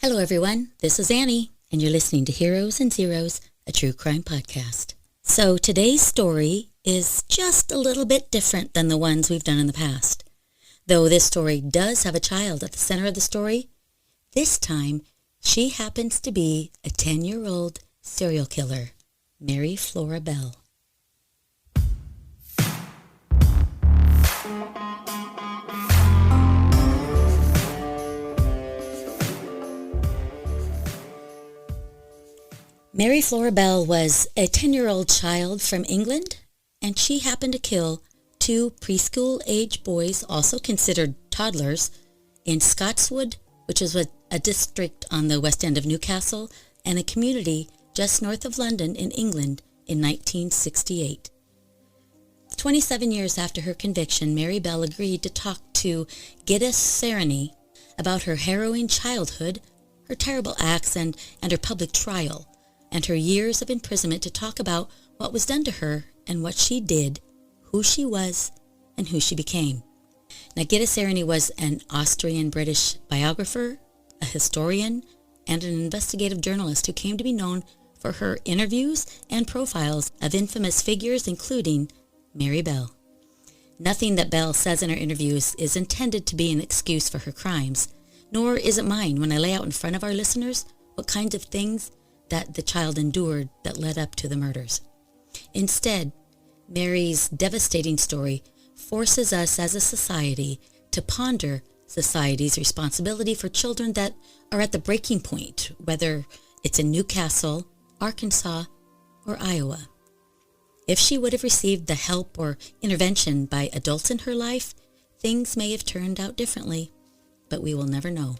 Hello, everyone. This is Annie, and you're listening to Heroes and Zeros, a true crime podcast. So today's story is just a little bit different than the ones we've done in the past. Though this story does have a child at the center of the story, this time she happens to be a 10-year-old serial killer, Mary Flora Bell. Mary Flora Bell was a 10-year-old child from England, and she happened to kill two preschool-age boys, also considered toddlers, in Scotswood, which is a district on the west end of Newcastle, and a community just north of London in England in 1968. 27 years after her conviction, Mary Bell agreed to talk to Gail about her harrowing childhood, her terrible acts, and her public trial, and her years of imprisonment, to talk about what was done to her and what she did, who she was, and who she became. Now, Gail was an Austrian-British biographer, a historian, and an investigative journalist who came to be known for her interviews and profiles of infamous figures, including Mary Bell. Nothing that Bell says in her interviews is intended to be an excuse for her crimes, nor is it mine when I lay out in front of our listeners what kinds of things that the child endured that led up to the murders. Instead, Mary's devastating story forces us as a society to ponder society's responsibility for children that are at the breaking point, whether it's in Newcastle, Arkansas, or Iowa. If she would have received the help or intervention by adults in her life, things may have turned out differently, but we will never know.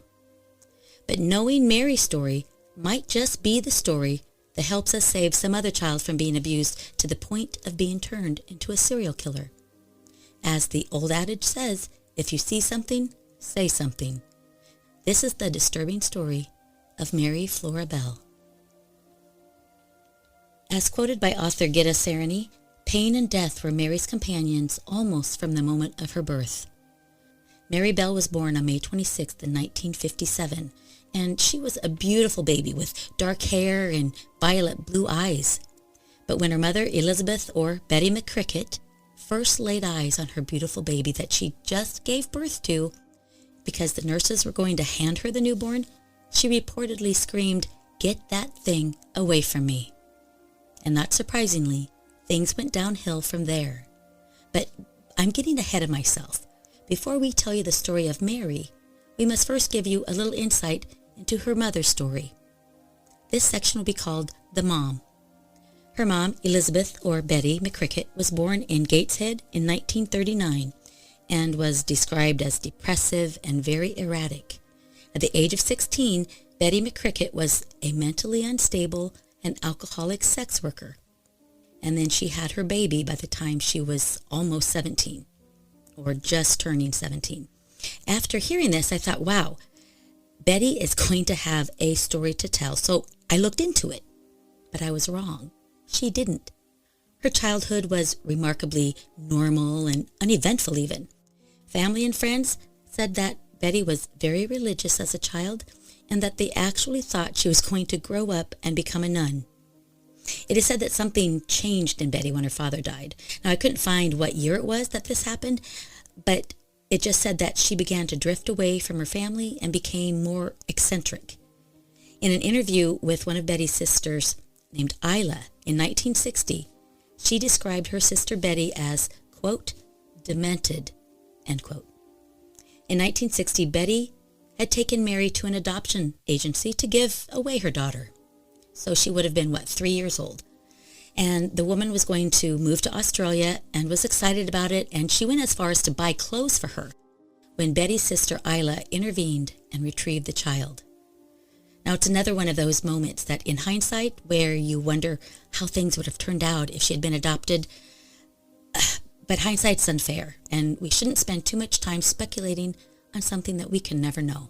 But knowing Mary's story might just be the story that helps us save some other child from being abused to the point of being turned into a serial killer. As the old adage says, if you see something, say something. This is the disturbing story of Mary Flora Bell. As quoted by author Gail, pain and death were Mary's companions almost from the moment of her birth. Mary Bell was born on May 26th in 1957, and she was a beautiful baby with dark hair and violet blue eyes. But when her mother, Elizabeth, or Betty McCricket, first laid eyes on her beautiful baby that she just gave birth to, because the nurses were going to hand her the newborn, she reportedly screamed, "Get that thing away from me." And not surprisingly, things went downhill from there. But I'm getting ahead of myself. Before we tell you the story of Mary, we must first give you a little insight into her mother's story. This section will be called The Mom. Her mom, Elizabeth, or Betty McCricket, was born in Gateshead in 1939 and was described as depressive and very erratic. At the age of 16, Betty McCricket was a mentally unstable and alcoholic sex worker. And then she had her baby by the time she was almost 17, or just turning 17. After hearing this, I thought, wow, Betty is going to have a story to tell. So I looked into it, but I was wrong. She didn't. Her childhood was remarkably normal and uneventful even. Family and friends said that Betty was very religious as a child and that they actually thought she was going to grow up and become a nun. It is said that something changed in Betty when her father died. Now, I couldn't find what year it was that this happened, but it just said that she began to drift away from her family and became more eccentric. In an interview with one of Betty's sisters named Isla in 1960, she described her sister Betty as, quote, demented, end quote. In 1960, Betty had taken Mary to an adoption agency to give away her daughter. So she would have been, 3 years old. And the woman was going to move to Australia and was excited about it, and she went as far as to buy clothes for her when Betty's sister Isla intervened and retrieved the child. Now, it's another one of those moments that in hindsight where you wonder how things would have turned out if she had been adopted. But hindsight's unfair, and we shouldn't spend too much time speculating on something that we can never know.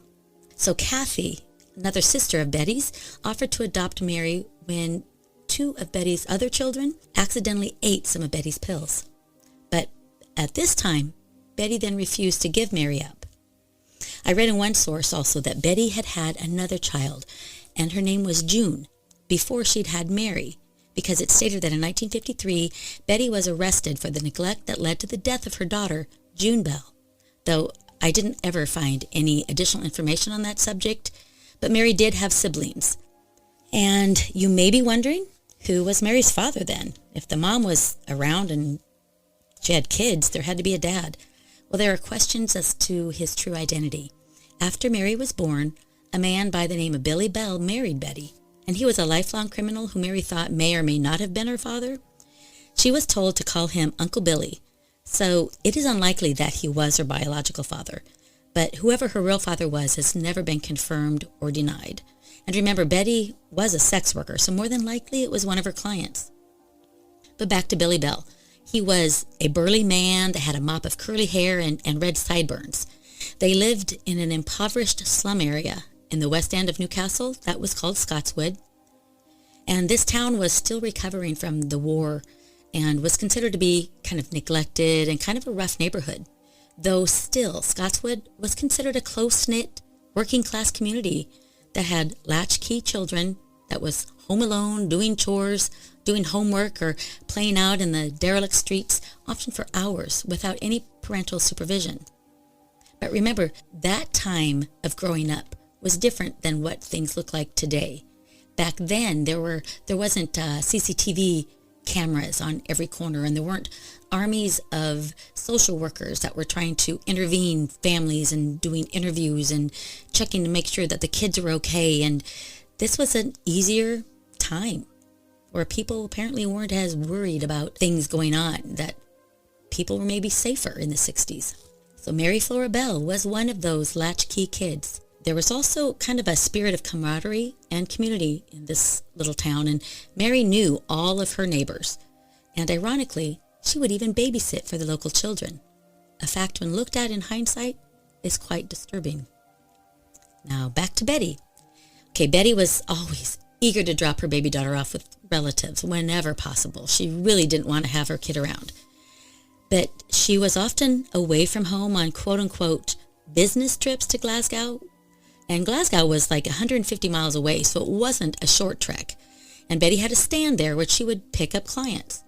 So Kathy, another sister of Betty's, offered to adopt Mary when two of Betty's other children accidentally ate some of Betty's pills. But at this time, Betty then refused to give Mary up. I read in one source also that Betty had had another child, and her name was June, before she'd had Mary, because it stated that in 1953, Betty was arrested for the neglect that led to the death of her daughter, June Bell, though I didn't ever find any additional information on that subject, but Mary did have siblings. And you may be wondering, who was Mary's father then? If the mom was around and she had kids, there had to be a dad. Well, there are questions as to his true identity. After Mary was born, a man by the name of Billy Bell married Betty, and he was a lifelong criminal who Mary thought may or may not have been her father. She was told to call him Uncle Billy, so it is unlikely that he was her biological father. But whoever her real father was has never been confirmed or denied. And remember, Betty was a sex worker, so more than likely it was one of her clients. But back to Billy Bell. He was a burly man that had a mop of curly hair and red sideburns. They lived in an impoverished slum area in the west end of Newcastle that was called Scotswood. And this town was still recovering from the war and was considered to be kind of neglected and kind of a rough neighborhood. Though still, Scotswood was considered a close-knit, working-class community that had latchkey children that was home alone, doing chores, doing homework, or playing out in the derelict streets, often for hours, without any parental supervision. But remember, that time of growing up was different than what things look like today. Back then, there wasn't CCTV cameras on every corner, and there weren't armies of social workers that were trying to intervene families and doing interviews and checking to make sure that the kids were okay. And this was an easier time where people apparently weren't as worried about things going on, that people were maybe safer in the 60s. So Mary Flora Bell was one of those latchkey kids. There was also kind of a spirit of camaraderie and community in this little town, and Mary knew all of her neighbors. And ironically, she would even babysit for the local children. A fact when looked at in hindsight is quite disturbing. Now back to Betty. Okay, Betty was always eager to drop her baby daughter off with relatives whenever possible. She really didn't want to have her kid around. But she was often away from home on quote-unquote business trips to Glasgow. And Glasgow was like 150 miles away, so it wasn't a short trek. And Betty had a stand there where she would pick up clients.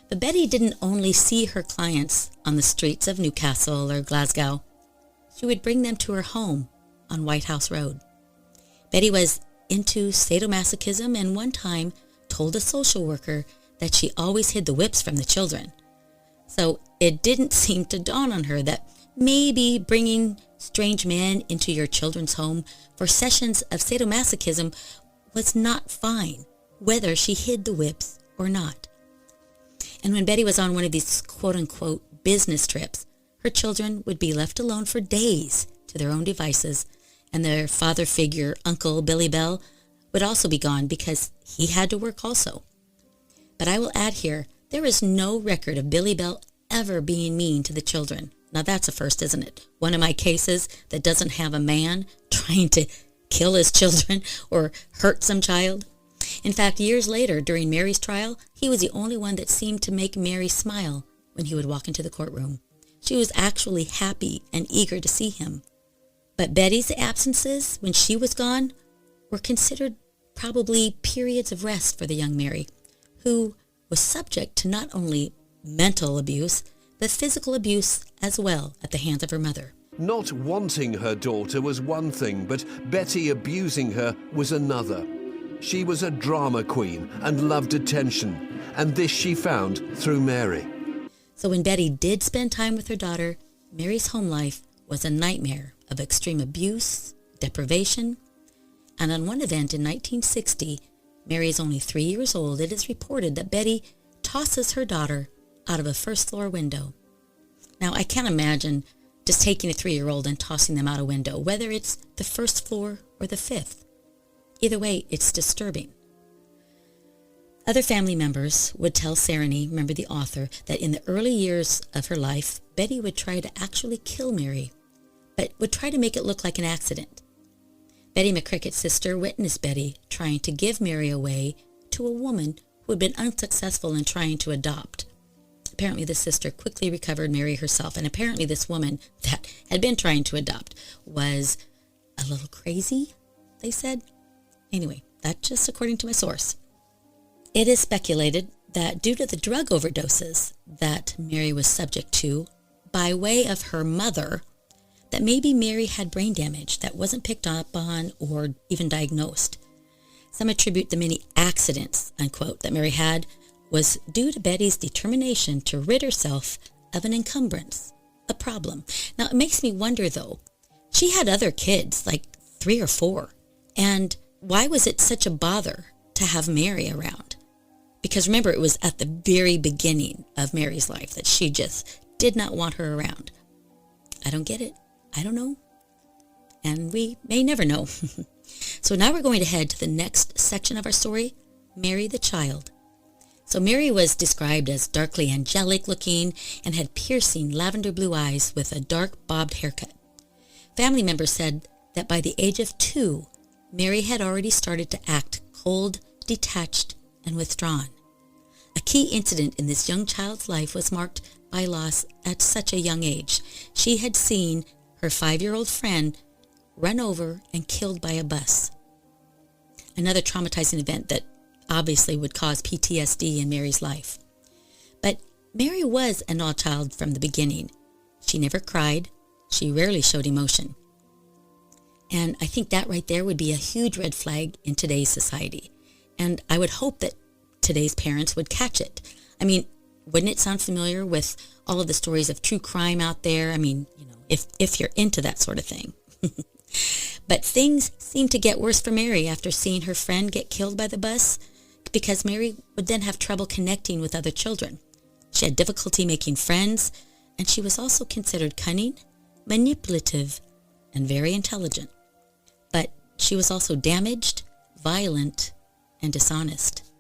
But Betty didn't only see her clients on the streets of Newcastle or Glasgow. She would bring them to her home on White House Road. Betty was into sadomasochism and one time told a social worker that she always hid the whips from the children. So it didn't seem to dawn on her that maybe bringing strange men into your children's home for sessions of sadomasochism was not fine, whether she hid the whips or not. And when Betty was on one of these quote-unquote business trips, her children would be left alone for days to their own devices, and their father figure, Uncle Billy Bell, would also be gone because he had to work also. But I will add here, there is no record of Billy Bell ever being mean to the children. Now that's a first, isn't it? One of my cases that doesn't have a man trying to kill his children or hurt some child. In fact, years later, during Mary's trial, he was the only one that seemed to make Mary smile when he would walk into the courtroom. She was actually happy and eager to see him. But Betty's absences, when she was gone, were considered probably periods of rest for the young Mary, who was subject to not only mental abuse, but physical abuse as well at the hands of her mother. Not wanting her daughter was one thing, but Betty abusing her was another. She was a drama queen and loved attention, and this she found through Mary. So when Betty did spend time with her daughter, Mary's home life was a nightmare of extreme abuse, deprivation, and on one event in 1960, Mary is only 3 years old, it is reported that Betty tosses her daughter out of a first-floor window. Now, I can't imagine just taking a 3-year-old and tossing them out a window, whether it's the first floor or the fifth. Either way, it's disturbing. Other family members would tell Sereny, remember the author, that in the early years of her life, Betty would try to actually kill Mary, but would try to make it look like an accident. Betty McCrickett's sister witnessed Betty trying to give Mary away to a woman who had been unsuccessful in trying to adopt. Apparently the sister quickly recovered Mary herself, and apparently this woman that had been trying to adopt was a little crazy, they said. Anyway, that's just according to my source. It is speculated that due to the drug overdoses that Mary was subject to by way of her mother, that maybe Mary had brain damage that wasn't picked up on or even diagnosed. Some attribute the many accidents, unquote, that Mary had was due to Betty's determination to rid herself of an encumbrance, a problem. Now, it makes me wonder, though, she had other kids, like 3 or 4, and why was it such a bother to have Mary around? Because remember, it was at the very beginning of Mary's life that she just did not want her around. I don't get it. I don't know. And we may never know. So now we're going to head to the next section of our story, Mary the Child. So Mary was described as darkly angelic looking and had piercing lavender blue eyes with a dark bobbed haircut. Family members said that by the age of 2, Mary had already started to act cold, detached, and withdrawn. A key incident in this young child's life was marked by loss at such a young age. She had seen her 5-year-old friend run over and killed by a bus. Another traumatizing event that obviously would cause PTSD in Mary's life. But Mary was an odd child from the beginning. She never cried. She rarely showed emotion. And I think that right there would be a huge red flag in today's society. And I would hope that today's parents would catch it. I mean, wouldn't it sound familiar with all of the stories of true crime out there? I mean, if you're into that sort of thing. But things seemed to get worse for Mary after seeing her friend get killed by the bus, because Mary would then have trouble connecting with other children. She had difficulty making friends, and she was also considered cunning, manipulative, and very intelligent. But she was also damaged, violent, and dishonest.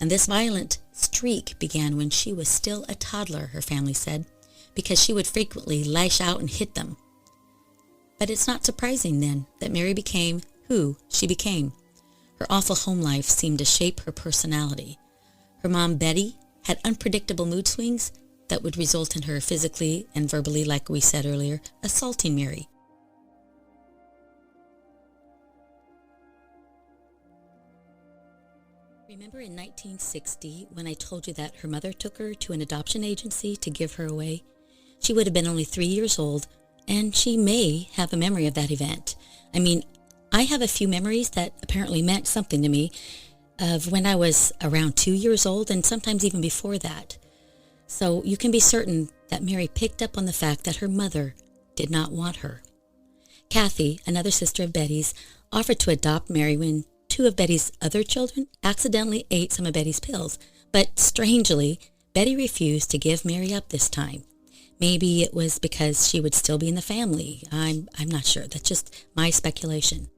And this violent streak began when she was still a toddler, her family said, because she would frequently lash out and hit them. But it's not surprising then that Mary became who she became. Her awful home life seemed to shape her personality. Her mom, Betty, had unpredictable mood swings that would result in her physically and verbally, like we said earlier, assaulting Mary. Remember in 1960 when I told you that her mother took her to an adoption agency to give her away? She would have been only 3 years old, and she may have a memory of that event. I mean, I have a few memories that apparently meant something to me of when I was around 2 years old and sometimes even before that. So you can be certain that Mary picked up on the fact that her mother did not want her. Kathy, another sister of Betty's, offered to adopt Mary when 2 of Betty's other children accidentally ate some of Betty's pills. But strangely, Betty refused to give Mary up this time. Maybe it was because she would still be in the family. I'm not sure. That's just my speculation.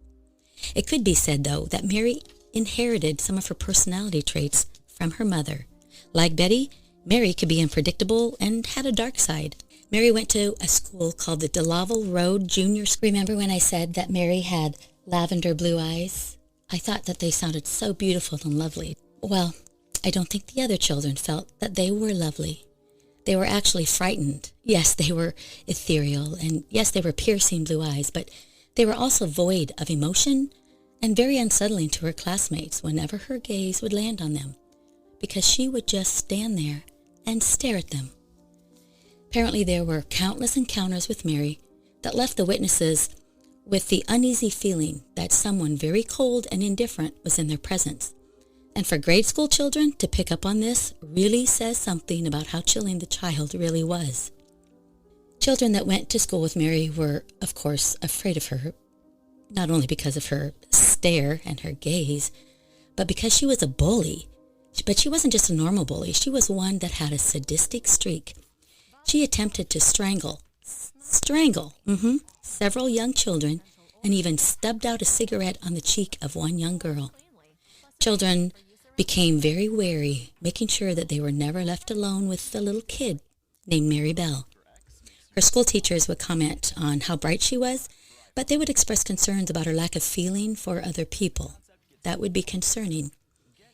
It could be said, though, that Mary inherited some of her personality traits from her mother. Like Betty, Mary could be unpredictable and had a dark side. Mary went to a school called the DeLaval Road Junior School. Remember when I said that Mary had lavender blue eyes? I thought that they sounded so beautiful and lovely. Well, I don't think the other children felt that they were lovely. They were actually frightened. Yes, they were ethereal, and yes, they were piercing blue eyes, but they were also void of emotion and very unsettling to her classmates whenever her gaze would land on them, because she would just stand there and stare at them. Apparently, there were countless encounters with Mary that left the witnesses with the uneasy feeling that someone very cold and indifferent was in their presence. And for grade school children to pick up on this really says something about how chilling the child really was. Children that went to school with Mary were, of course, afraid of her, not only because of her stare and her gaze, but because she was a bully. But she wasn't just a normal bully. She was one that had a sadistic streak. She attempted to strangle several young children and even stubbed out a cigarette on the cheek of one young girl. Children became very wary, making sure that they were never left alone with the little kid named Mary Bell. Her school teachers would comment on how bright she was, but they would express concerns about her lack of feeling for other people. That would be concerning.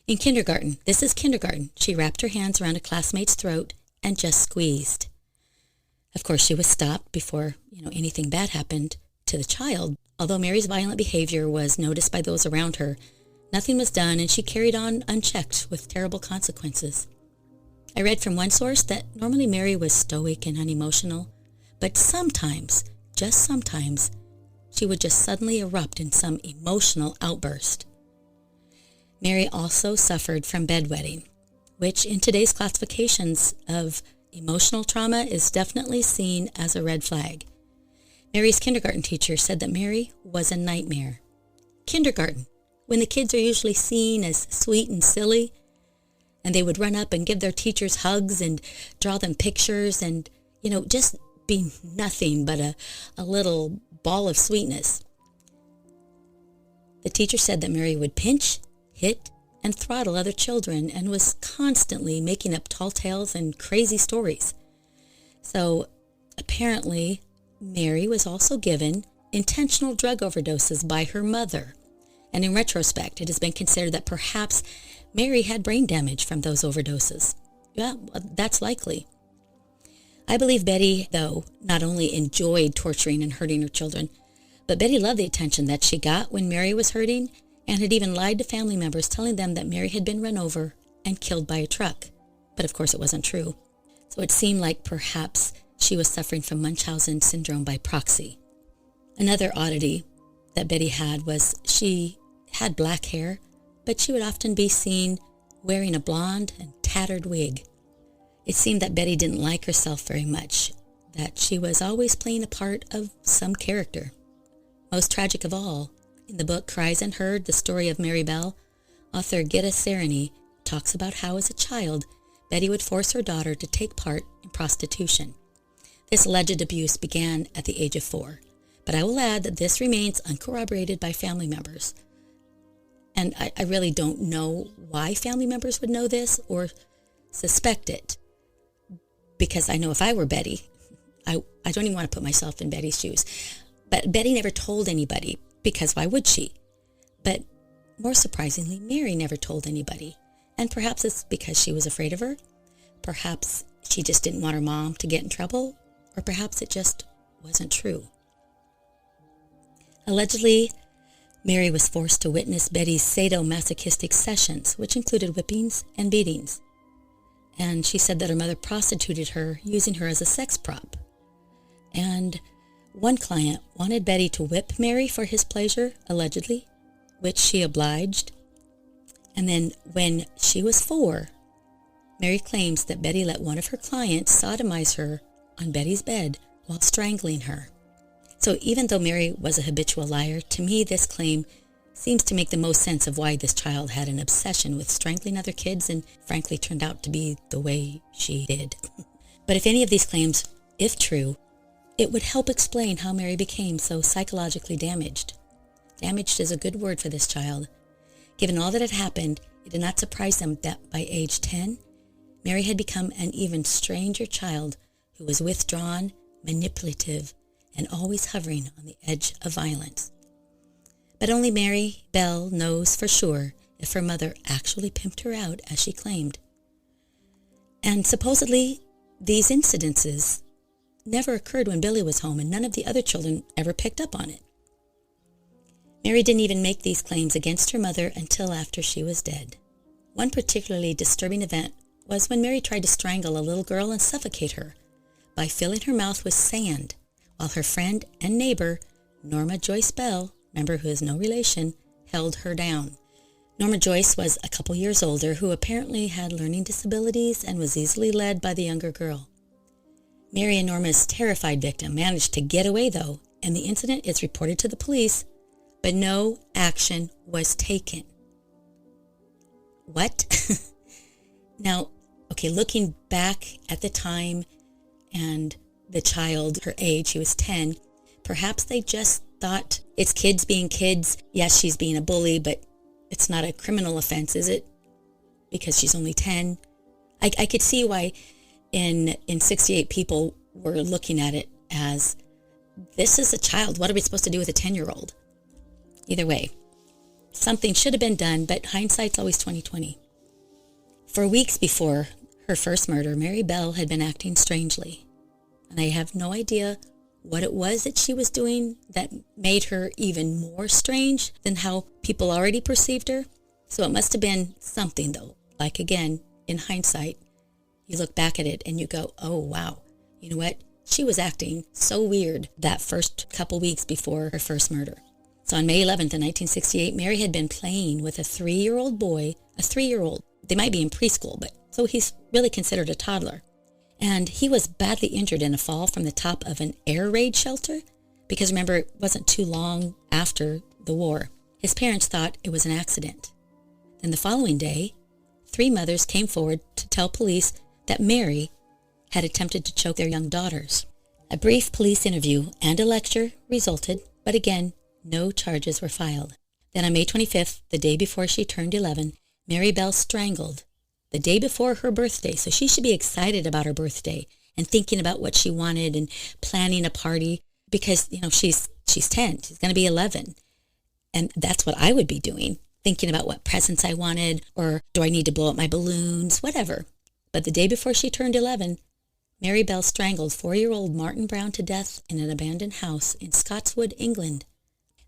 In kindergarten, this is kindergarten, she wrapped her hands around a classmate's throat and just squeezed. Of course, she was stopped before, anything bad happened to the child. Although Mary's violent behavior was noticed by those around her, nothing was done, and she carried on unchecked with terrible consequences. I read from one source that normally Mary was stoic and unemotional, but sometimes, just sometimes, she would just suddenly erupt in some emotional outburst. Mary also suffered from bedwetting, which in today's classifications of emotional trauma is definitely seen as a red flag. Mary's kindergarten teacher said that Mary was a nightmare. Kindergarten, when the kids are usually seen as sweet and silly, and they would run up and give their teachers hugs and draw them pictures and, just be nothing but a little ball of sweetness. The teacher said that Mary would pinch, hit, and throttle other children and was constantly making up tall tales and crazy stories. So apparently, Mary was also given intentional drug overdoses by her mother. And in retrospect, it has been considered that perhaps Mary had brain damage from those overdoses. Yeah, that's likely. I believe Betty, though, not only enjoyed torturing and hurting her children, but Betty loved the attention that she got when Mary was hurting and had even lied to family members telling them that Mary had been run over and killed by a truck. But of course it wasn't true. So it seemed like perhaps she was suffering from Munchausen syndrome by proxy. Another oddity that Betty had was she had black hair, but she would often be seen wearing a blonde and tattered wig. It seemed that Betty didn't like herself very much, that she was always playing a part of some character. Most tragic of all, in the book Cries Unheard, The Story of Mary Bell, author Gitta Sereny talks about how as a child, Betty would force her daughter to take part in prostitution. This alleged abuse began at the age of 4, but I will add that this remains uncorroborated by family members. And I really don't know why family members would know this or suspect it, because I know if I were Betty, I don't even want to put myself in Betty's shoes. But Betty never told anybody, because why would she? But more surprisingly, Mary never told anybody. And perhaps it's because she was afraid of her. Perhaps she just didn't want her mom to get in trouble. Or perhaps it just wasn't true. Allegedly, Mary was forced to witness Betty's sadomasochistic sessions, which included whippings and beatings. And she said that her mother prostituted her, using her as a sex prop. And one client wanted Betty to whip Mary for his pleasure, allegedly, which she obliged. And then when she was 4, Mary claims that Betty let one of her clients sodomize her on Betty's bed while strangling her. So even though Mary was a habitual liar, to me this claim seems to make the most sense of why this child had an obsession with strangling other kids and frankly turned out to be the way she did. But if any of these claims, if true, it would help explain how Mary became so psychologically damaged. Damaged is a good word for this child. Given all that had happened, it did not surprise them that by age 10, Mary had become an even stranger child who was withdrawn, manipulative, and always hovering on the edge of violence. But only Mary Bell knows for sure if her mother actually pimped her out as she claimed. And supposedly, these incidences never occurred when Billy was home, and none of the other children ever picked up on it. Mary didn't even make these claims against her mother until after she was dead. One particularly disturbing event was when Mary tried to strangle a little girl and suffocate her by filling her mouth with sand, while her friend and neighbor, Norma Joyce Bell, remember who is no relation, held her down. Norma Joyce was a couple years older, who apparently had learning disabilities and was easily led by the younger girl. Mary and Norma's terrified victim managed to get away, though, and the incident is reported to the police, but no action was taken. What? Now, okay, looking back at the time and the child, her age, she was 10, perhaps they just thought, it's kids being kids. Yes, she's being a bully, but it's not a criminal offense, is it? Because she's only 10. I could see why in 68 people were looking at it as, this is a child. What are we supposed to do with a 10-year-old? Either way, something should have been done, but hindsight's always 20/20. For weeks before her first murder, Mary Bell had been acting strangely. And I have no idea what it was that she was doing that made her even more strange than how people already perceived her. So it must have been something, though. Like, again, in hindsight, you look back at it and you go, oh, wow. You know what? She was acting so weird that first couple weeks before her first murder. So on May 11th, in 1968, Mary had been playing with a 3-year-old boy, a 3-year-old. They might be in preschool, but so he's really considered a toddler. And he was badly injured in a fall from the top of an air raid shelter, because remember, it wasn't too long after the war. His parents thought it was an accident. Then the following day, 3 mothers came forward to tell police that Mary had attempted to choke their young daughters. A brief police interview and a lecture resulted, but again, no charges were filed. Then on May 25th, the day before she turned 11, Mary Bell strangled the day before her birthday. So she should be excited about her birthday and thinking about what she wanted and planning a party because, she's 10. She's going to be 11. And that's what I would be doing, thinking about what presents I wanted or do I need to blow up my balloons, whatever. But the day before she turned 11, Mary Bell strangled 4-year-old Martin Brown to death in an abandoned house in Scotswood, England.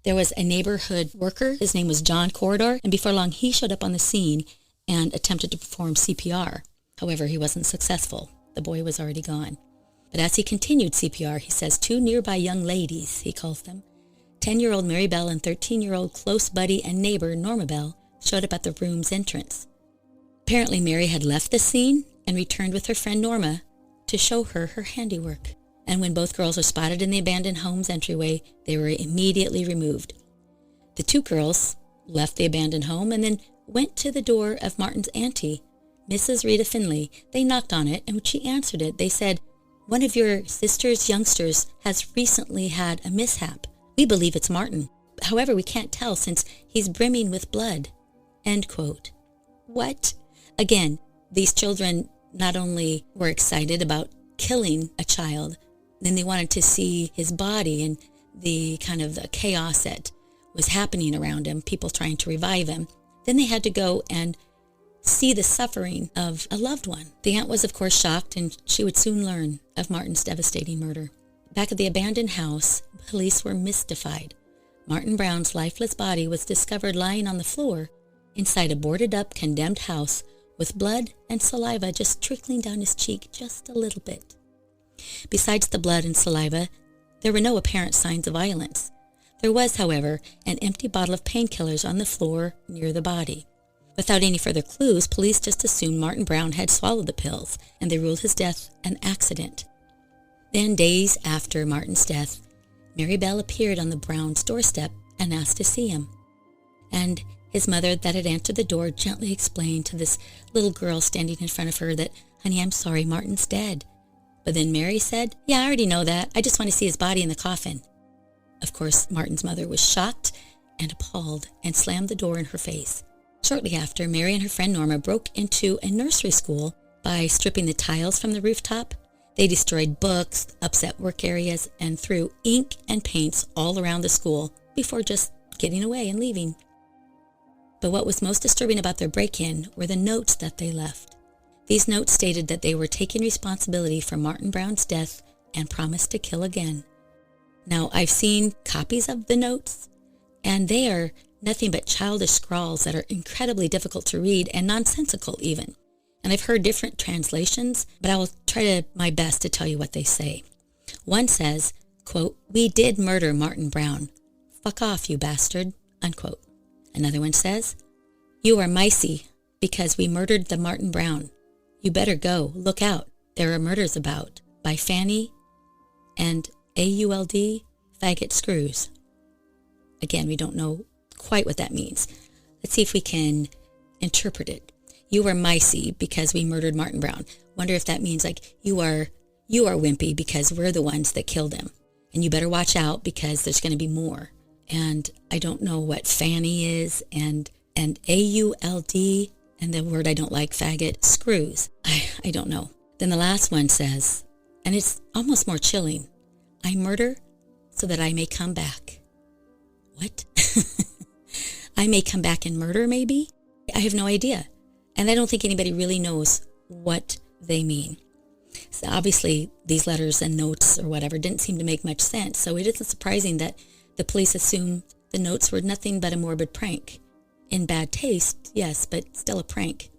There was a neighborhood worker. His name was John Corridor, and before long he showed up on the scene and attempted to perform CPR. However, he wasn't successful. The boy was already gone. But as he continued CPR, he says 2 nearby young ladies, he calls them, 10-year-old Mary Bell and 13-year-old close buddy and neighbor Norma Bell, showed up at the room's entrance. Apparently, Mary had left the scene and returned with her friend Norma to show her her handiwork. And when both girls were spotted in the abandoned home's entryway, they were immediately removed. The 2 girls left the abandoned home and then went to the door of Martin's auntie, Mrs. Rita Finley. They knocked on it, and when she answered it, they said, "One of your sister's youngsters has recently had a mishap. We believe it's Martin. However, we can't tell since he's brimming with blood." End quote. What? Again, these children not only were excited about killing a child, then they wanted to see his body and the kind of the chaos that was happening around him, people trying to revive him. Then they had to go and see the suffering of a loved one. The aunt was, of course, shocked, and she would soon learn of Martin's devastating murder. Back at the abandoned house, police were mystified. Martin Brown's lifeless body was discovered lying on the floor inside a boarded-up, condemned house with blood and saliva just trickling down his cheek just a little bit. Besides the blood and saliva, there were no apparent signs of violence. There was, however, an empty bottle of painkillers on the floor near the body. Without any further clues, police just assumed Martin Brown had swallowed the pills, and they ruled his death an accident. Then, days after Martin's death, Mary Bell appeared on the Browns' doorstep and asked to see him. And his mother that had answered the door gently explained to this little girl standing in front of her that, "Honey, I'm sorry, Martin's dead." But then Mary said, "Yeah, I already know that. I just want to see his body in the coffin." Of course, Martin's mother was shocked and appalled and slammed the door in her face. Shortly after, Mary and her friend Norma broke into a nursery school by stripping the tiles from the rooftop. They destroyed books, upset work areas, and threw ink and paints all around the school before just getting away and leaving. But what was most disturbing about their break-in were the notes that they left. These notes stated that they were taking responsibility for Martin Brown's death and promised to kill again. Now, I've seen copies of the notes, and they are nothing but childish scrawls that are incredibly difficult to read and nonsensical even. And I've heard different translations, but I will try my best to tell you what they say. One says, quote, "We did murder Martin Brown. Fuck off, you bastard," unquote. Another one says, "You are micey because we murdered the Martin Brown. You better go. Look out. There are murders about. By Fanny and AULD faggot screws." Again, we don't know quite what that means. Let's see if we can interpret it. You are micey because we murdered Martin Brown. Wonder if that means like you are wimpy because we're the ones that killed him. And you better watch out because there's going to be more. And I don't know what Fanny is and AULD and the word I don't like, faggot, screws. I don't know. Then the last one says, and it's almost more chilling, "I murder so that I may come back." What? I may come back and murder, maybe? I have no idea. And I don't think anybody really knows what they mean. So obviously, these letters and notes or whatever didn't seem to make much sense, so it isn't surprising that the police assumed the notes were nothing but a morbid prank. In bad taste, yes, but still a prank.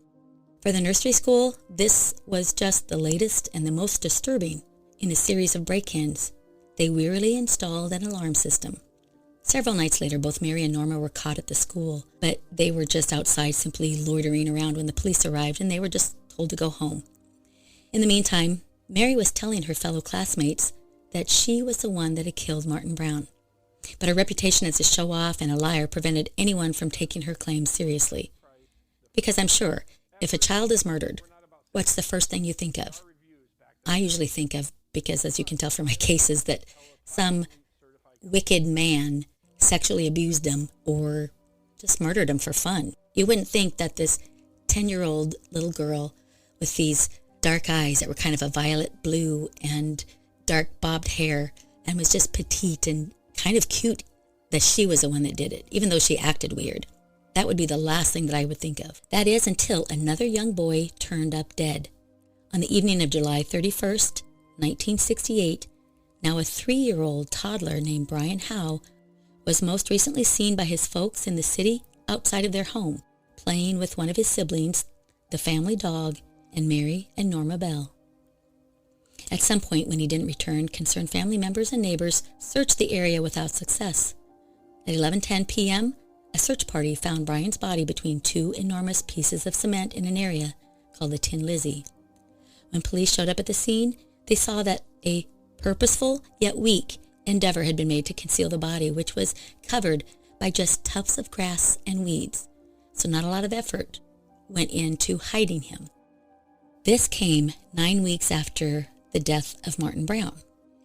For the nursery school, this was just the latest and the most disturbing in a series of break-ins. They wearily installed an alarm system. Several nights later, both Mary and Norma were caught at the school, but they were just outside simply loitering around when the police arrived, and they were just told to go home. In the meantime, Mary was telling her fellow classmates that she was the one that had killed Martin Brown. But her reputation as a show-off and a liar prevented anyone from taking her claims seriously. Because I'm sure, if a child is murdered, what's the first thing you think of? I usually think of, because as you can tell from my cases, that some wicked man sexually abused them or just murdered them for fun. You wouldn't think that this 10-year-old little girl with these dark eyes that were kind of a violet blue and dark bobbed hair and was just petite and kind of cute, that she was the one that did it, even though she acted weird. That would be the last thing that I would think of. That is until another young boy turned up dead. On the evening of July 31st, 1968, now a 3-year-old toddler named Brian Howe was most recently seen by his folks in the city outside of their home, playing with one of his siblings, the family dog, and Mary and Norma Bell. At some point when he didn't return, concerned family members and neighbors searched the area without success. At 11:10 p.m., a search party found Brian's body between two enormous pieces of cement in an area called the Tin Lizzie. When police showed up at the scene, they saw that a purposeful yet weak endeavor had been made to conceal the body, which was covered by just tufts of grass and weeds. So not a lot of effort went into hiding him. This came 9 weeks after the death of Martin Brown.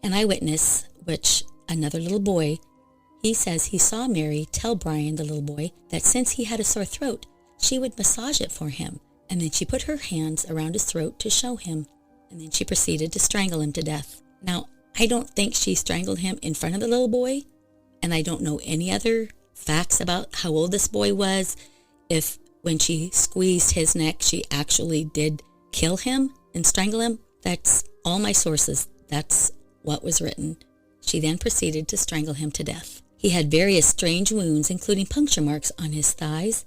An eyewitness, which another little boy, he says he saw Mary tell Brian, the little boy, that since he had a sore throat, she would massage it for him, and then she put her hands around his throat to show him, and then she proceeded to strangle him to death. Now, I don't think she strangled him in front of the little boy, and I don't know any other facts about how old this boy was, if when she squeezed his neck, she actually did kill him and strangle him. That's all my sources. That's what was written. She then proceeded to strangle him to death. He had various strange wounds, including puncture marks on his thighs,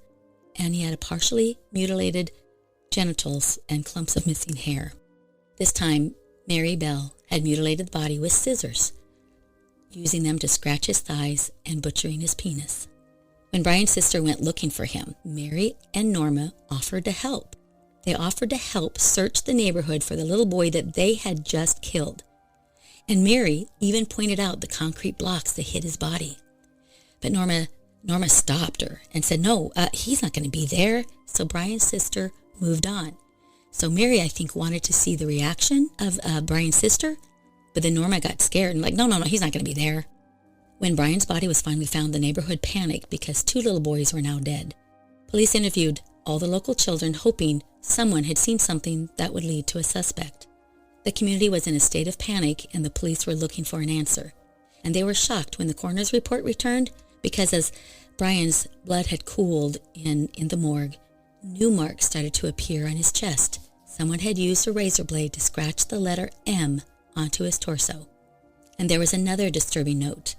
and he had a partially mutilated genitals and clumps of missing hair. This time, Mary Bell had mutilated the body with scissors, using them to scratch his thighs and butchering his penis. When Brian's sister went looking for him, Mary and Norma offered to help. They offered to help search the neighborhood for the little boy that they had just killed. And Mary even pointed out the concrete blocks that hid his body. But Norma stopped her and said, no, he's not going to be there. So Brian's sister moved on. So Mary, I think, wanted to see the reaction of Brian's sister, but then Norma got scared and no, he's not going to be there. When Brian's body was finally found, the neighborhood panicked because 2 little boys were now dead. Police interviewed all the local children, hoping someone had seen something that would lead to a suspect. The community was in a state of panic, and the police were looking for an answer. And they were shocked when the coroner's report returned, because as Brian's blood had cooled in the morgue, new marks started to appear on his chest. Someone had used a razor blade to scratch the letter M onto his torso. And there was another disturbing note.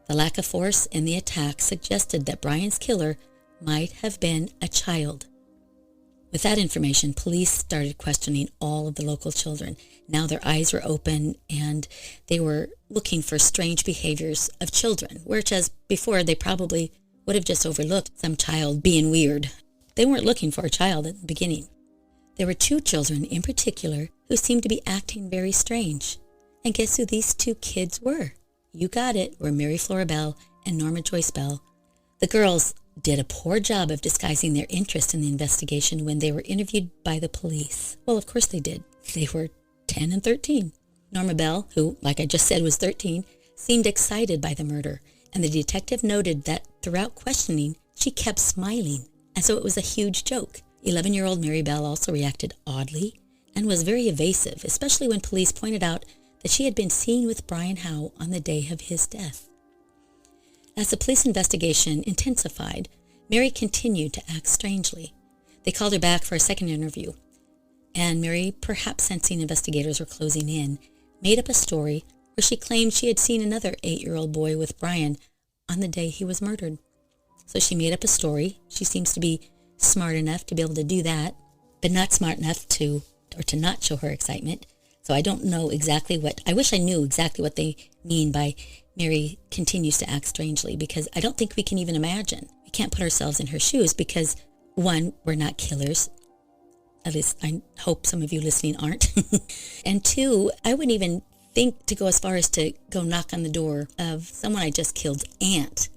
The lack of force in the attack suggested that Brian's killer might have been a child. With that information, police started questioning all of the local children. Now their eyes were open, and they were looking for strange behaviors of children, whereas before they probably would have just overlooked some child being weird. They weren't looking for a child at the beginning. There were 2 children in particular who seemed to be acting very strange. And guess who these 2 kids were? You got it, were Mary Flora Bell and Norma Joyce Bell. The girls did a poor job of disguising their interest in the investigation when they were interviewed by the police. Well, of course they did. They were 10 and 13. Norma Bell, who, like I just said, was 13, seemed excited by the murder, and the detective noted that throughout questioning, she kept smiling, and so it was a huge joke. 11-year-old Mary Bell also reacted oddly and was very evasive, especially when police pointed out that she had been seen with Brian Howe on the day of his death. As the police investigation intensified, Mary continued to act strangely. They called her back for a second interview. and Mary, perhaps sensing investigators were closing in, made up a story where she claimed she had seen another 8-year-old boy with Brian on the day he was murdered. So she made up a story. She seems to be smart enough to be able to do that, but not smart enough to not show her excitement. So I don't know exactly I wish I knew exactly what they mean by Mary continues to act strangely, because I don't think we can even imagine. We can't put ourselves in her shoes because, one, we're not killers. At least I hope some of you listening aren't. And two, I wouldn't even think to go as far as to go knock on the door of someone I just killed's aunt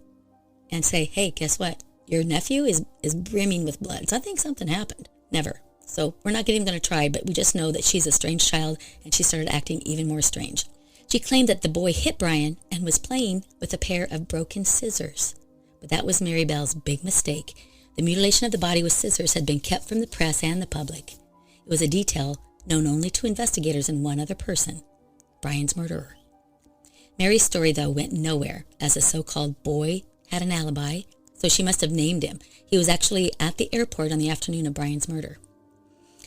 and say, hey, guess what? Your nephew is brimming with blood. So I think something happened. Never. So we're not even going to try, but we just know that she's a strange child, and she started acting even more strange. She claimed that the boy hit Brian and was playing with a pair of broken scissors. But that was Mary Bell's big mistake. The mutilation of the body with scissors had been kept from the press and the public. It was a detail known only to investigators and one other person, Brian's murderer. Mary's story, though, went nowhere, as the so-called boy had an alibi, so she must have named him. He was actually at the airport on the afternoon of Brian's murder.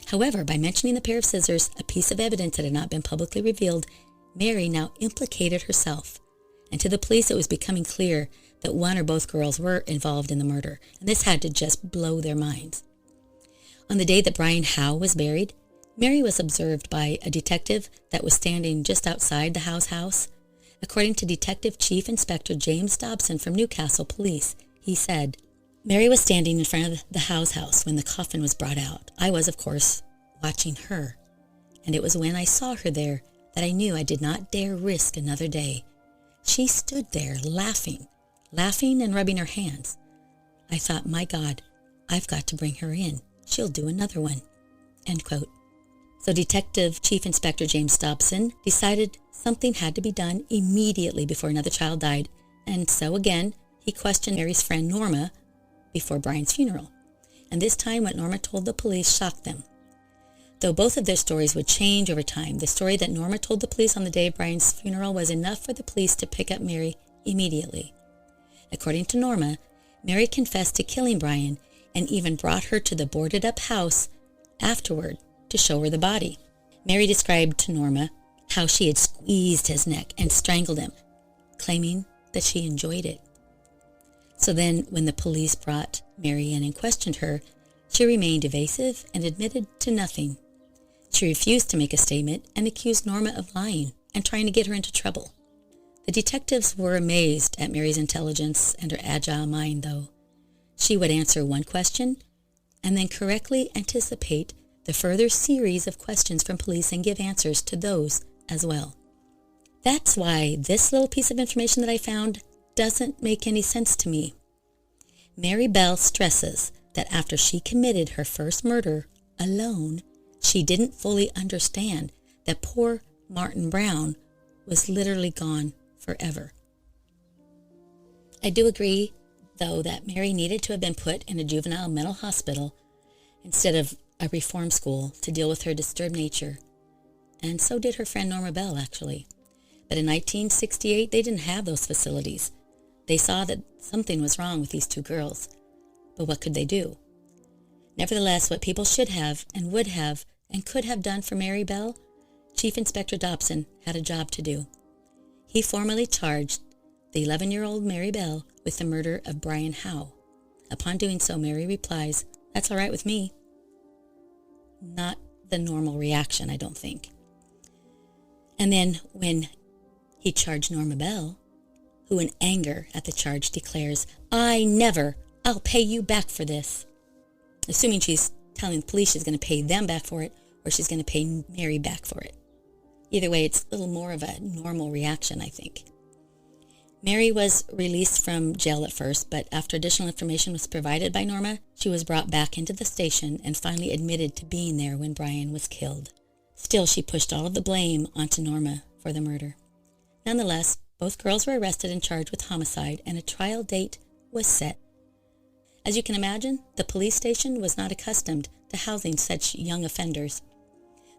However, by mentioning the pair of scissors, a piece of evidence that had not been publicly revealed, Mary now implicated herself. And to the police, it was becoming clear that one or both girls were involved in the murder, and this had to just blow their minds. On the day that Brian Howe was buried, Mary was observed by a detective that was standing just outside the Howe's house. According to Detective Chief Inspector James Dobson from Newcastle Police, he said, Mary was standing in front of the Howe's house when the coffin was brought out. I was, of course, watching her, and it was when I saw her there that I knew I did not dare risk another day. She stood there laughing and rubbing her hands. I thought, my God, I've got to bring her in. She'll do another one. End quote. So Detective Chief Inspector James Dobson decided something had to be done immediately before another child died, and so again, he questioned Mary's friend Norma before Brian's funeral. And this time what Norma told the police shocked them. Though both of their stories would change over time, the story that Norma told the police on the day of Brian's funeral was enough for the police to pick up Mary immediately. According to Norma, Mary confessed to killing Brian and even brought her to the boarded-up house afterward to show her the body. Mary described to Norma how she had squeezed his neck and strangled him, claiming that she enjoyed it. So then, when the police brought Mary in and questioned her, she remained evasive and admitted to nothing. She refused to make a statement and accused Norma of lying and trying to get her into trouble. The detectives were amazed at Mary's intelligence and her agile mind, though. She would answer one question and then correctly anticipate the further series of questions from police and give answers to those as well. That's why this little piece of information that I found doesn't make any sense to me. Mary Bell stresses that after she committed her first murder alone, she didn't fully understand that poor Martin Brown was literally gone forever. I do agree, though, that Mary needed to have been put in a juvenile mental hospital instead of a reform school to deal with her disturbed nature, and so did her friend Norma Bell, actually. But in 1968, they didn't have those facilities. They saw that something was wrong with these two girls, but what could they do? Nevertheless, what people should have and would have and could have done for Mary Bell, Chief Inspector Dobson had a job to do. He formally charged the 11-year-old Mary Bell with the murder of Brian Howe. Upon doing so, Mary replies, "That's all right with me." Not the normal reaction, I don't think. And then when he charged Norma Bell, who in anger at the charge declares, I'll pay you back for this. Assuming she's telling the police she's going to pay them back for it, or she's going to pay Mary back for it. Either way, it's a little more of a normal reaction, I think. Mary was released from jail at first, but after additional information was provided by Norma, she was brought back into the station and finally admitted to being there when Brian was killed. Still, she pushed all of the blame onto Norma for the murder. Nonetheless, both girls were arrested and charged with homicide, and a trial date was set. As you can imagine, the police station was not accustomed to housing such young offenders.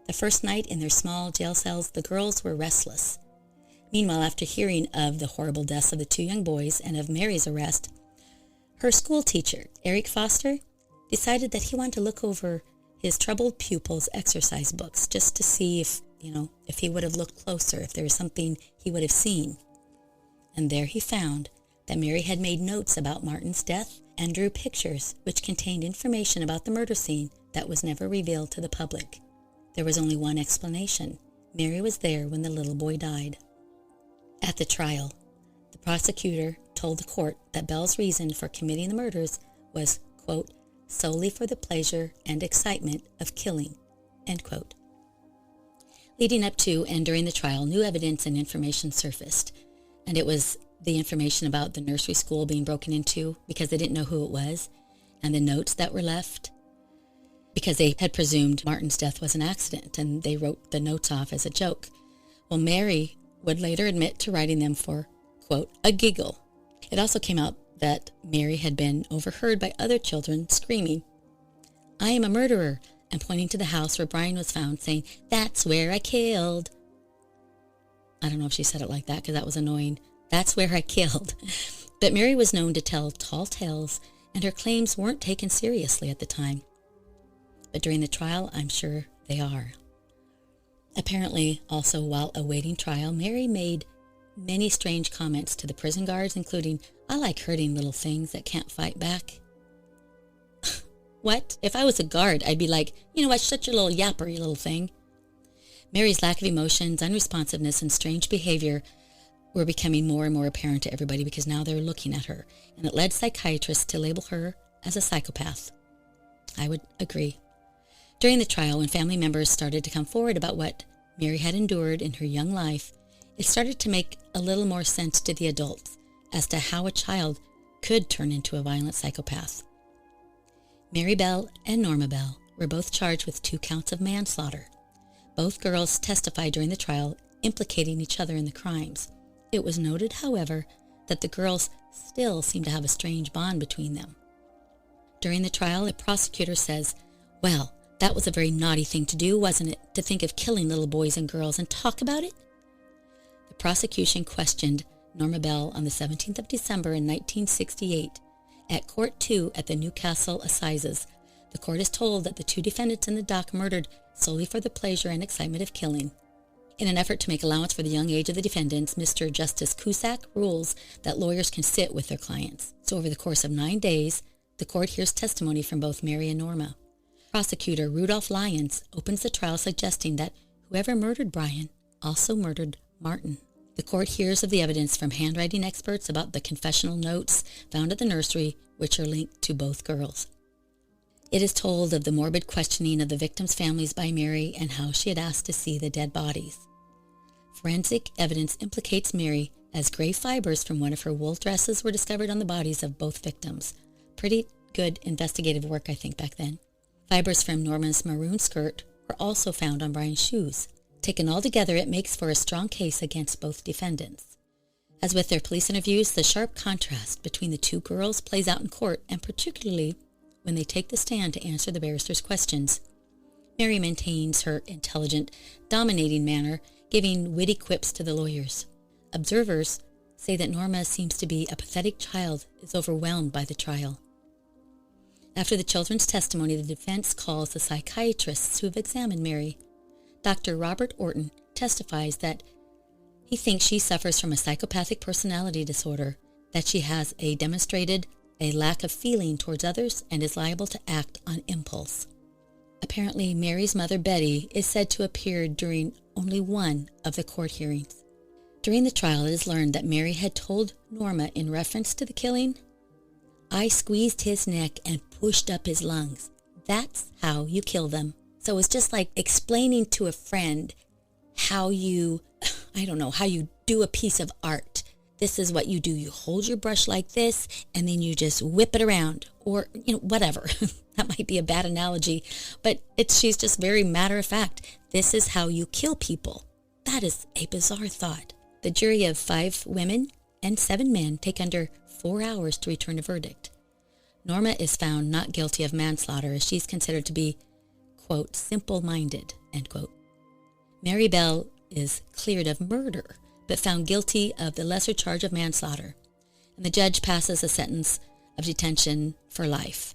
The first night in their small jail cells, the girls were restless. Meanwhile, after hearing of the horrible deaths of the two young boys and of Mary's arrest, her school teacher, Eric Foster, decided that he wanted to look over his troubled pupil's exercise books just to see if he would have looked closer, if there was something he would have seen. And there he found that Mary had made notes about Martin's death and drew pictures which contained information about the murder scene that was never revealed to the public. There was only one explanation. Mary was there when the little boy died. At the trial, the prosecutor told the court that Bell's reason for committing the murders was, quote, solely for the pleasure and excitement of killing, end quote. Leading up to and during the trial, new evidence and information surfaced, and it was the information about the nursery school being broken into because they didn't know who it was, and the notes that were left because they had presumed Martin's death was an accident, and they wrote the notes off as a joke. Well, Mary would later admit to writing them for, quote, a giggle. It also came out that Mary had been overheard by other children screaming, I am a murderer, and pointing to the house where Brian was found, saying, that's where I killed. I don't know if she said it like that because that was annoying. That's where I killed. But Mary was known to tell tall tales, and her claims weren't taken seriously at the time. But during the trial, I'm sure they are. Apparently, also while awaiting trial, Mary made many strange comments to the prison guards, including, I like hurting little things that can't fight back. What? If I was a guard, I'd be like, you know what, shut your little yapper, you little thing. Mary's lack of emotions, unresponsiveness, and strange behavior were becoming more and more apparent to everybody because now they were looking at her, and it led psychiatrists to label her as a psychopath. I would agree. During the trial, when family members started to come forward about what Mary had endured in her young life, it started to make a little more sense to the adults as to how a child could turn into a violent psychopath. Mary Bell and Norma Bell were both charged with 2 counts of manslaughter. Both girls testified during the trial, implicating each other in the crimes. It was noted, however, that the girls still seemed to have a strange bond between them. During the trial, the prosecutor says, well, that was a very naughty thing to do, wasn't it, to think of killing little boys and girls and talk about it? The prosecution questioned Norma Bell on the 17th of December in 1968 at Court 2 at the Newcastle Assizes. The court is told that the 2 defendants in the dock murdered solely for the pleasure and excitement of killing. In an effort to make allowance for the young age of the defendants, Mr. Justice Cusack rules that lawyers can sit with their clients. So over the course of 9 days, the court hears testimony from both Mary and Norma. Prosecutor Rudolph Lyons opens the trial suggesting that whoever murdered Brian also murdered Martin. The court hears of the evidence from handwriting experts about the confessional notes found at the nursery, which are linked to both girls. It is told of the morbid questioning of the victims' families by Mary and how she had asked to see the dead bodies. Forensic evidence implicates Mary as gray fibers from one of her wool dresses were discovered on the bodies of both victims. Pretty good investigative work, I think, back then. Fibers from Norma's maroon skirt were also found on Brian's shoes. Taken all together, it makes for a strong case against both defendants. As with their police interviews, the sharp contrast between the 2 girls plays out in court, and particularly when they take the stand to answer the barrister's questions. Mary maintains her intelligent, dominating manner, giving witty quips to the lawyers. Observers say that Norma seems to be a pathetic child, is overwhelmed by the trial. After the children's testimony, the defense calls the psychiatrists who have examined Mary. Dr. Robert Orton testifies that he thinks she suffers from a psychopathic personality disorder, that she has demonstrated a lack of feeling towards others and is liable to act on impulse. Apparently, Mary's mother, Betty, is said to appear during only one of the court hearings. During the trial, it is learned that Mary had told Norma in reference to the killing, I squeezed his neck and pushed up his lungs. That's how you kill them. So it's just like explaining to a friend how you do a piece of art. This is what you do. You hold your brush like this, and then you just whip it around, or, whatever. That might be a bad analogy, but she's just very matter of fact. This is how you kill people. That is a bizarre thought. The jury of 5 women and 7 men take under 4 hours to return a verdict. Norma is found not guilty of manslaughter, as she's considered to be, quote, simple-minded, end quote. Mary Bell is cleared of murder, but found guilty of the lesser charge of manslaughter, and the judge passes a sentence of detention for life.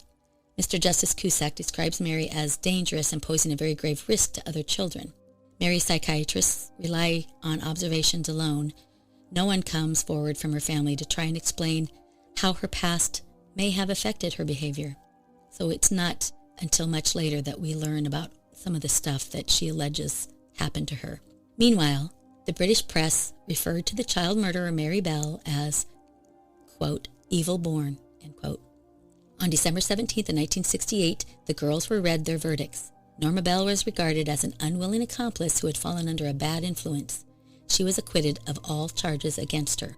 Mr. Justice Cusack describes Mary as dangerous and posing a very grave risk to other children. Mary's psychiatrists rely on observations alone. No one comes forward from her family to try and explain how her past may have affected her behavior. So it's not until much later that we learn about some of the stuff that she alleges happened to her. Meanwhile, the British press referred to the child murderer Mary Bell as, quote, evil born, end quote. On December 17th, 1968, the girls were read their verdicts. Norma Bell was regarded as an unwilling accomplice who had fallen under a bad influence. She was acquitted of all charges against her.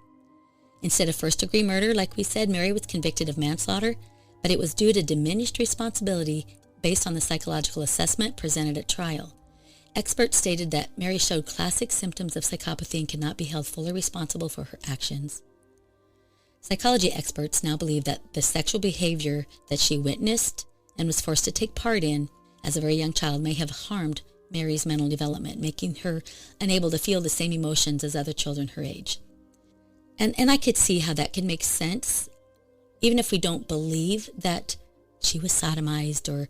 Instead of first-degree murder, like we said, Mary was convicted of manslaughter, but it was due to diminished responsibility based on the psychological assessment presented at trial. Experts stated that Mary showed classic symptoms of psychopathy and cannot be held fully responsible for her actions. Psychology experts now believe that the sexual behavior that she witnessed and was forced to take part in as a very young child may have harmed Mary's mental development, making her unable to feel the same emotions as other children her age. And I could see how that could make sense, even if we don't believe that she was sodomized or,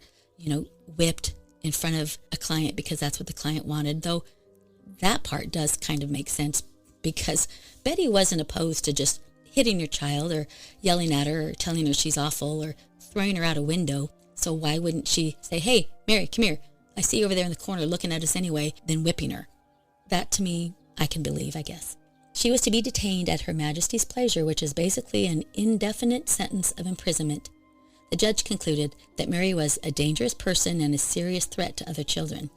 whipped in front of a client because that's what the client wanted, though that part does kind of make sense because Betty wasn't opposed to just hitting your child or yelling at her or telling her she's awful or throwing her out a window. So why wouldn't she say, hey, Mary, come here. I see you over there in the corner looking at us anyway, then whipping her. That to me, I can believe, I guess. She was to be detained at Her Majesty's pleasure, which is basically an indefinite sentence of imprisonment. The judge concluded that Mary was a dangerous person and a serious threat to other children.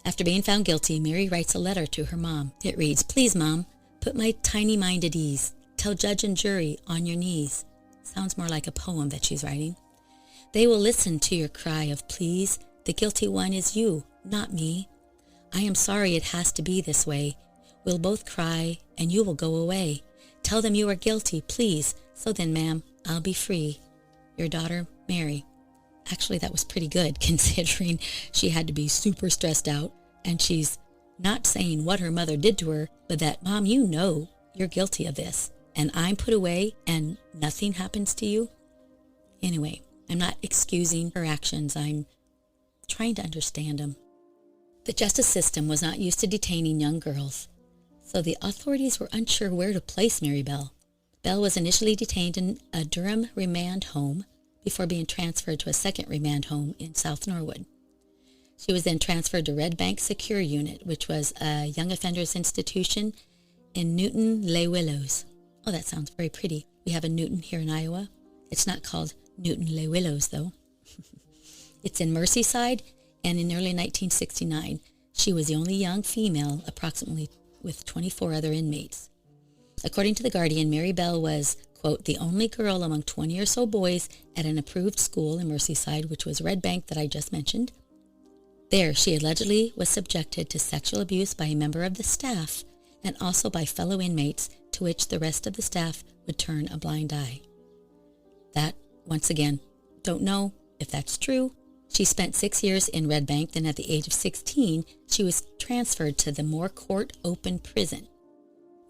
After being found guilty, Mary writes a letter to her mom. It reads, "Please, Mom, put my tiny mind at ease. Tell judge and jury on your knees." Sounds more like a poem that she's writing. "They will listen to your cry of please. The guilty one is you, not me. I am sorry it has to be this way. We'll both cry and you will go away. Tell them you are guilty, please. So then, ma'am, I'll be free. Your daughter, Mary." Actually, that was pretty good considering she had to be super stressed out, and she's not saying what her mother did to her, but that, Mom, you know you're guilty of this, and I'm put away and nothing happens to you. Anyway, I'm not excusing her actions. I'm trying to understand them. The justice system was not used to detaining young girls, so the authorities were unsure where to place Mary Bell. Bell was initially detained in a Durham remand home before being transferred to a second remand home in South Norwood. She was then transferred to Red Bank Secure Unit, which was a young offenders institution in Newton-les-Willows. Oh, that sounds very pretty. We have a Newton here in Iowa. It's not called Newton-les-Willows, though. It's in Merseyside, and in early 1969, she was the only young female, approximately, with 24 other inmates. According to The Guardian, Mary Bell was, quote, the only girl among 20 or so boys at an approved school in Merseyside, which was Red Bank that I just mentioned. There, she allegedly was subjected to sexual abuse by a member of the staff and also by fellow inmates, to which the rest of the staff would turn a blind eye. That, once again, don't know if that's true. She spent 6 years in Red Bank, then at the age of 16, she was transferred to the Moore Court Open Prison.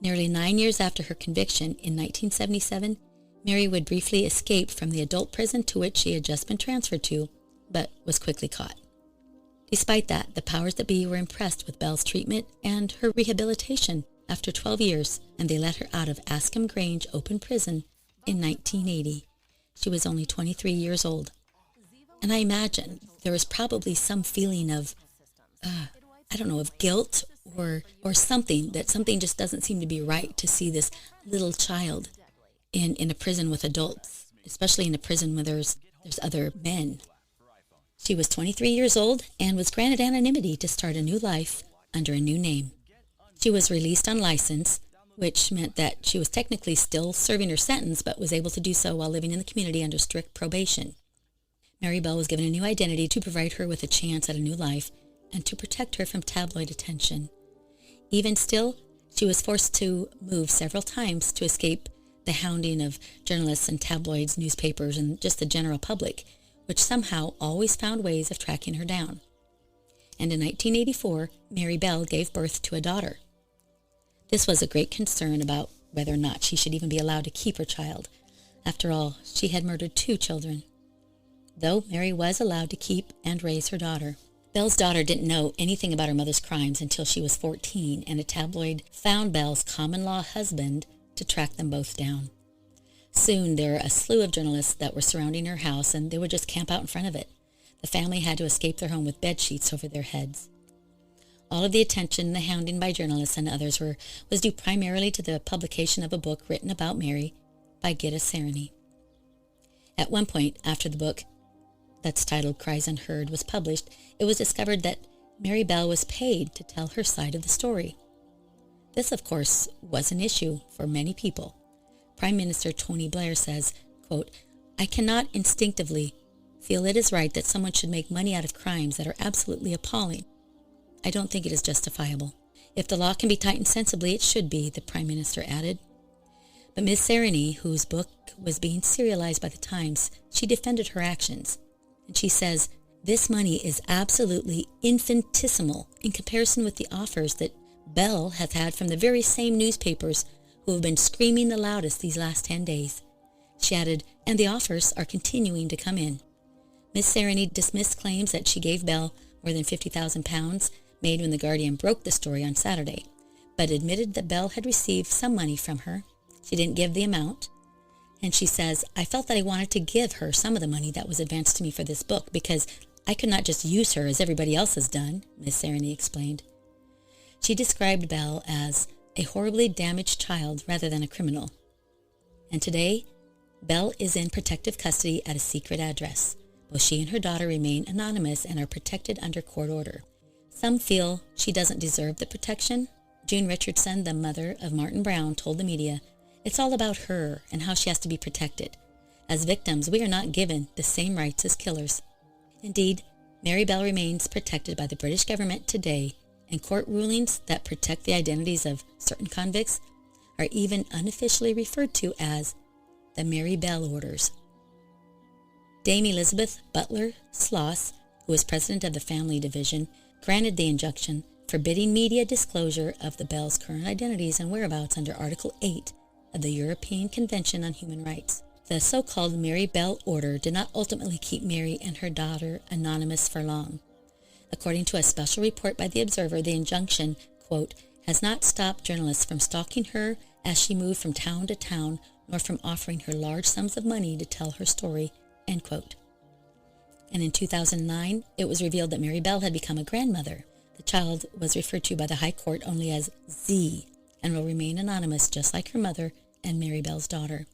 Nearly 9 years after her conviction in 1977, Mary would briefly escape from the adult prison to which she had just been transferred to, but was quickly caught. Despite that, the powers that be were impressed with Bell's treatment and her rehabilitation after 12 years, and they let her out of Askham Grange Open Prison in 1980. She was only 23 years old. And I imagine there was probably some feeling of, of guilt or something, that something just doesn't seem to be right to see this little child in a prison with adults, especially in a prison where there's other men. She was 23 years old and was granted anonymity to start a new life under a new name. She was released on license, which meant that she was technically still serving her sentence, but was able to do so while living in the community under strict probation. Mary Bell was given a new identity to provide her with a chance at a new life and to protect her from tabloid attention. Even still, she was forced to move several times to escape the hounding of journalists and tabloids, newspapers, and just the general public, which somehow always found ways of tracking her down. And in 1984, Mary Bell gave birth to a daughter. This was a great concern about whether or not she should even be allowed to keep her child. After all, she had murdered 2 children. though Mary was allowed to keep and raise her daughter. Bell's daughter didn't know anything about her mother's crimes until she was 14, and a tabloid found Bell's common-law husband to track them both down. Soon, there were a slew of journalists that were surrounding her house, and they would just camp out in front of it. The family had to escape their home with bed sheets over their heads. All of the attention and the hounding by journalists and others was due primarily to the publication of a book written about Mary by xoxo. At one point, after the book, that's titled Cries Unheard, was published, it was discovered that Mary Bell was paid to tell her side of the story. This, of course, was an issue for many people. Prime Minister Tony Blair says, quote, "I cannot instinctively feel it is right that someone should make money out of crimes that are absolutely appalling. I don't think it is justifiable. If the law can be tightened sensibly, it should be," the Prime Minister added. But Ms. Sereny, whose book was being serialized by the Times, she defended her actions. And she says, "This money is absolutely infinitesimal in comparison with the offers that Bell has had from the very same newspapers who have been screaming the loudest these last 10 days. She added, "And the offers are continuing to come in." Ms. Sereny dismissed claims that she gave Bell more than £50,000 made when The Guardian broke the story on Saturday, but admitted that Bell had received some money from her. She didn't give the amount. And she says, "I felt that I wanted to give her some of the money that was advanced to me for this book because I could not just use her as everybody else has done," Ms. Sereny explained. She described Bell as a horribly damaged child rather than a criminal. And today, Bell is in protective custody at a secret address. Both she and her daughter remain anonymous and are protected under court order. Some feel she doesn't deserve the protection. June Richardson, the mother of Martin Brown, told the media, "It's all about her and how she has to be protected. As victims, we are not given the same rights as killers." Indeed, Mary Bell remains protected by the British government today, and court rulings that protect the identities of certain convicts are even unofficially referred to as the Mary Bell Orders. Dame Elizabeth Butler Sloss, who was president of the Family Division, granted the injunction forbidding media disclosure of the Bells' current identities and whereabouts under Article 8 of the European Convention on Human Rights. The so-called Mary Bell Order did not ultimately keep Mary and her daughter anonymous for long. According to a special report by The Observer, the injunction, quote, "has not stopped journalists from stalking her as she moved from town to town, nor from offering her large sums of money to tell her story," end quote. And in 2009, it was revealed that Mary Bell had become a grandmother. The child was referred to by the High Court only as Z and will remain anonymous just like her mother and Mary Bell's daughter.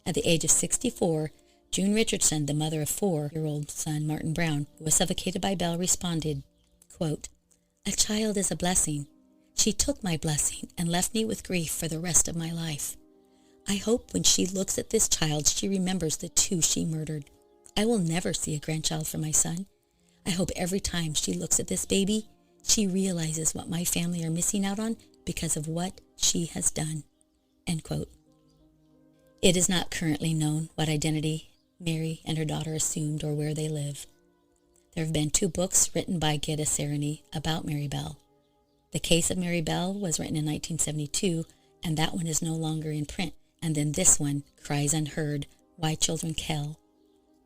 At the age of 64, June Richardson, the mother of 4-year-old son Martin Brown, who was suffocated by Bell, responded, quote, "A child is a blessing. She took my blessing and left me with grief for the rest of my life. I hope when she looks at this child, she remembers the 2 she murdered. I will never see a grandchild for my son. I hope every time she looks at this baby, she realizes what my family are missing out on because of what she has done," end quote. It is not currently known what identity Mary and her daughter assumed or where they live. There have been 2 books written by xoxo about Mary Bell. The Case of Mary Bell was written in 1972, and that one is no longer in print. And then this one, Cries Unheard, Why Children Kill,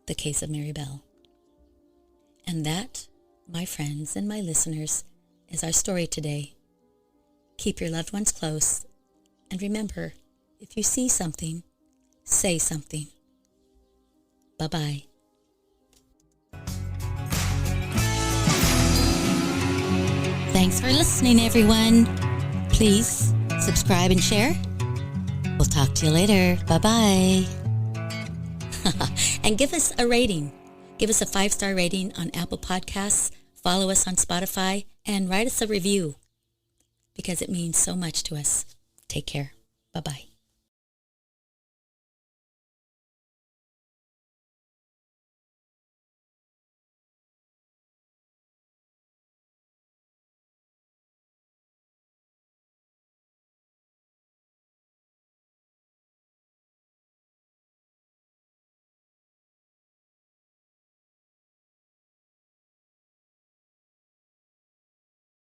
The Case of Mary Bell. And that, my friends and my listeners, is our story today. Keep your loved ones close, and remember, if you see something, say something. Bye-bye. Thanks for listening, everyone. Please subscribe and share. We'll talk to you later. Bye-bye. And give us a rating. Give us a 5-star rating on Apple Podcasts. Follow us on Spotify and write us a review because it means so much to us. Take care. Bye-bye.